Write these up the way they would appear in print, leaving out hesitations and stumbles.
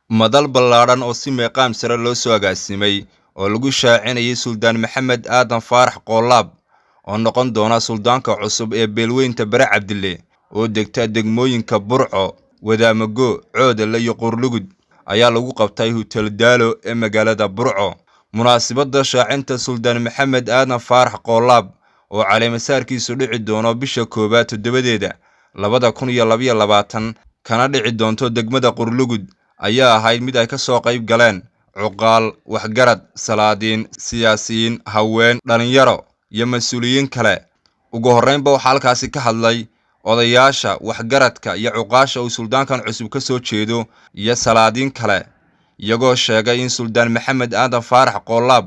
madal ballaaran oo si meeqaam sare loo soo agaasimay oo lagu shaacinayay Suldaan Maxamed Aadan Faarax Qoolaab oo noqon doona suldaanka cusub ee beelweynta Bare Cabdille oo degta degmooyinka Burco, Wadaamago, Coodale iyo Qurlugud ayaa lagu qabtay Hotel Daalo ee magaalada Burco. munaasabadda shaacinta Suldaan Maxamed Aadan Faarax Qoolaab oo caleemasaarkiisu dhici doono bisha koobaad toddobadeeda 2022 kana dhici doonto degmada Qurlugud ayaa ahayd mid ay ka soo qayb galeen cuqaal, waxgarad, salaadiin, siyaasiyiin, haween, dhalinyaro iyo mas'uuliyiin kale. ugu horreynba waxaa halkaasi ka hadlay odayaasha waxgaradka iyo cuqaasha uu suldaankan cusub ka soo jeedo iyo salaadiin kale, iyagoo sheegay in Suldaan Maxamed Aadan Faarax Qoolaab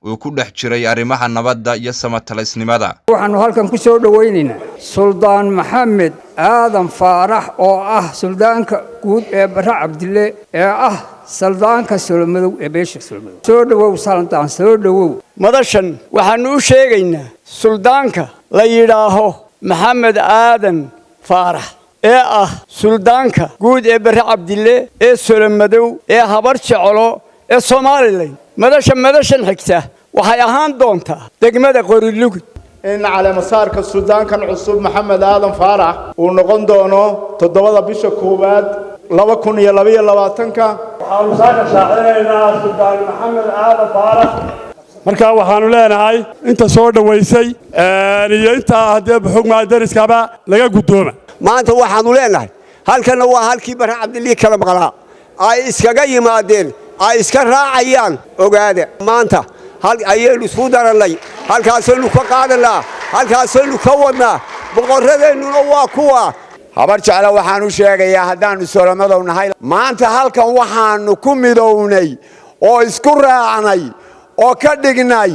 uu ku dhex jiray arrimaha nabadda iyo samatalaysnimada. waxaanu halkan ku soo dhaweynaynaa Suldaan Maxamed Aadan Faarax oo ah suldaanka guud ee Bare Cabdille ee ah suldaanka Solomadow ee beesha Solomadow. soo dhawow Suldaan, soo dhawow. madashan waxaanu u sheegaynaa suldaanka la yidhaaho Maxamed Aadan Faarax ee ah suldaanka guud ee Bare Cabdille ee Solomadow ee habar jeclo ee Soomaaliland. madashan xigta waxay ahaan doontaa degmada Qurlugud. إن على مسارك السودان كان عصوب محمد آدم فارح ونقندونه تضبط بيش كوبات لو كن يلبي لواتنكا مسارك شاعرنا السودان محمد آدم فارح marka waxaanu leenahay inta soo dhaweysay iyo inta hadii xukuma dariskaba laga gudoomo. maanta waxaanu leenahay halkana waa halkii Bare Cabdille kala maqlaa ay iskaga yimaadeen ay iska raacayaan ogaada maanta hal ayaynu isku daranay halkaasaynu ka qaadanaa halkaasaynu ka wadnaa boqoradeennuna waa kuwa habar jecla waxaanu sheegayaa haddaanu Solomadow nahay maanta halkan waxaanu ku midownay oo isku raacnay oo ka dhignay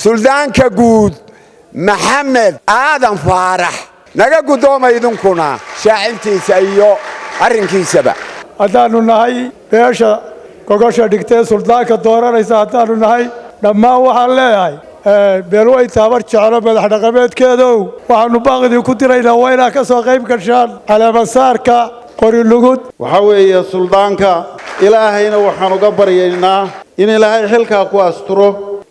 suldaanka guud Maxamed Aadan Faarax naga gudoomay idinkuna shaacintiisa iyo arrinkiisaba haddaanu nahay beesha gogosha dhigtay suldaanka dooranaysa haddaanu nahay dhammaan waxaan leeyahay beelweynta habar jeclo madax dhaqameedkeedow waxaanu baaqdii ku diraynaa waa inaad ka soo qayb gashaan caleemasaarka Qurlugud. waxa weeye suldaanka ilaahayna waxaan uga baryaynaa in ilaahay xilka ku asturo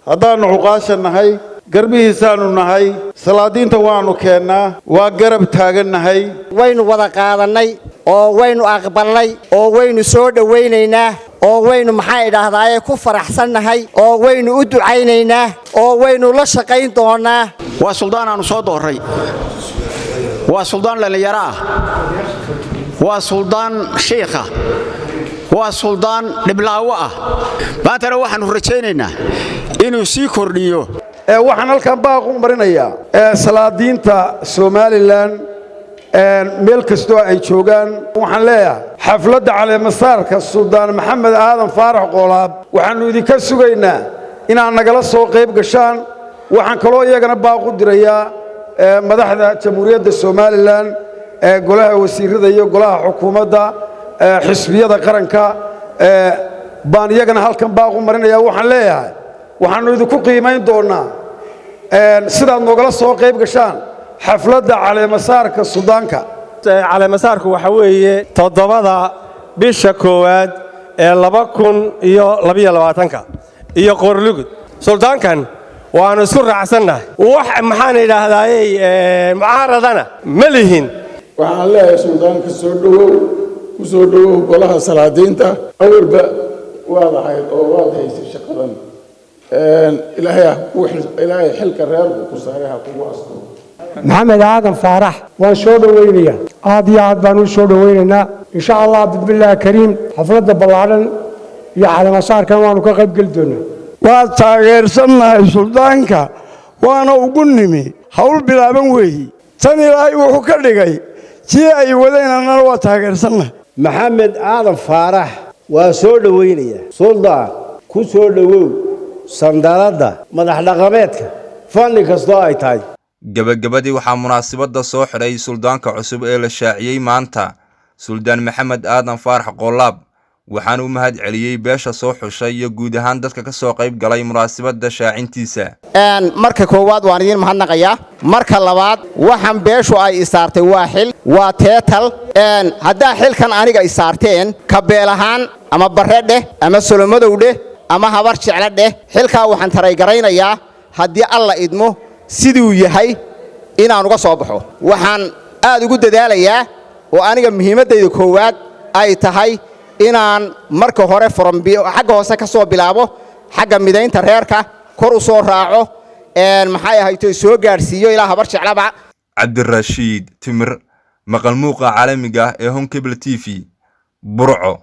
haddaanu cuqaasha nahay garbihiisaanu nahay salaadiinta waanu keennaa waa garab taagannahay waynu wada qaadanay oo waynu aqbalnay oo waynu soo dhaweynaynaa oo waynu maxay idhaahdaaye ku faraxsannahay oo waynu u ducaynaynaa oo waynu la shaqayn doonaa. waa suldaan aanu soo dooray waa suldaan dhalinyaro ah waa suldaan sheekha waa suldaan dhiblaawo ah maantana waxaanu rajaynaynaa inuu sii kordhiyo. waxaan halkan baaqu marinayaa salaadiinta Somaliland meel kastoo ay joogaan waxaan leeyahay xafladda caleemasaarka Suldaan Maxamed Aadan Faarax Qoolaab waxaanu idinka sugaynaa inaad nagala soo qayb gashaan. waxaan kaloo iyagana baaqu dirayaa madaxda jamhuuriyadda Somaliland golaha wasiirada iyo golaha xukuumadda xisbiyada qaranka baan iyagana halkan baaqu marinayaa. waxaan leeyahay waxaanu idinku qiimayn doonaa sidaad nogala soo qayb gashaan xafladda caleemasaarka suldaanka. caleemasaarku waxa weeye 7 bisha koowaad ee 2022 iyo Qurlugud. suldaankan waanu isku raacsannahay wax maxaan idhaahdayay mucaaradana ma lihin. waxaan leeyahay suldaanka soo dhawow golaha salaadiinta awalba waad ahayd oo waad haysay shaqadan ilaahay xilka reerku ku saaray ha kugu asturo. Maxamed Aadan Faarax waan soo dhaweynayaa aad iyo aad baan u soo dhaweynaynaa insha Allah bismillaah kariim xafladda ballaaran iyo caleemasaarkan waanu ka qayb gali doonaa. waa taageersannahay suldaanka waana ugu nimi hawl bilaaban weeyi tan ilaahay wuxuu ka dhigay si ay wadaynana waa taageersannahay. Maxamed Aadan Faarax waa soo dhaweynayaa suldaan ku soo dhawow sandaladda madax dhaqameedka fanni kastoo ay tahay. gabagabadii waxaa munaasabadda soo xidhay suldaanka cusub ee la shaaciyay maanta Suldaan Maxamed Aadan Faarax Qoolaab waxaan u mahad celiyay beesha soo xushay iyo guud ahaan dadka ka soo qayb galay munaasabadda shaacintiisa. marka koowaad waan idin mahadnaqayaa marka labaad waxaan beeshu ay isaartay waa xil waa teetal haddaa xilkan aniga isaarteen ka beel ahaan ama barre dheh ama solomadow dheh ama habar jecla dheh xilkaa waxaan taraygaraynayaa haddii alla idmo siduu yahay inaan uga soo baxo waxaan aad ugu dadaalayaa oo aniga muhiimadayda koowaad ay tahay inaan marka hore xagga hoose ka soo bilaabo xagga midaynta reerka kor u soo raaco maxay ahayto soo gaarsiiyo ilaa habar jeclaba cabdirashiid timir maqal muuqa caalamiga ee Home Cable TV burco.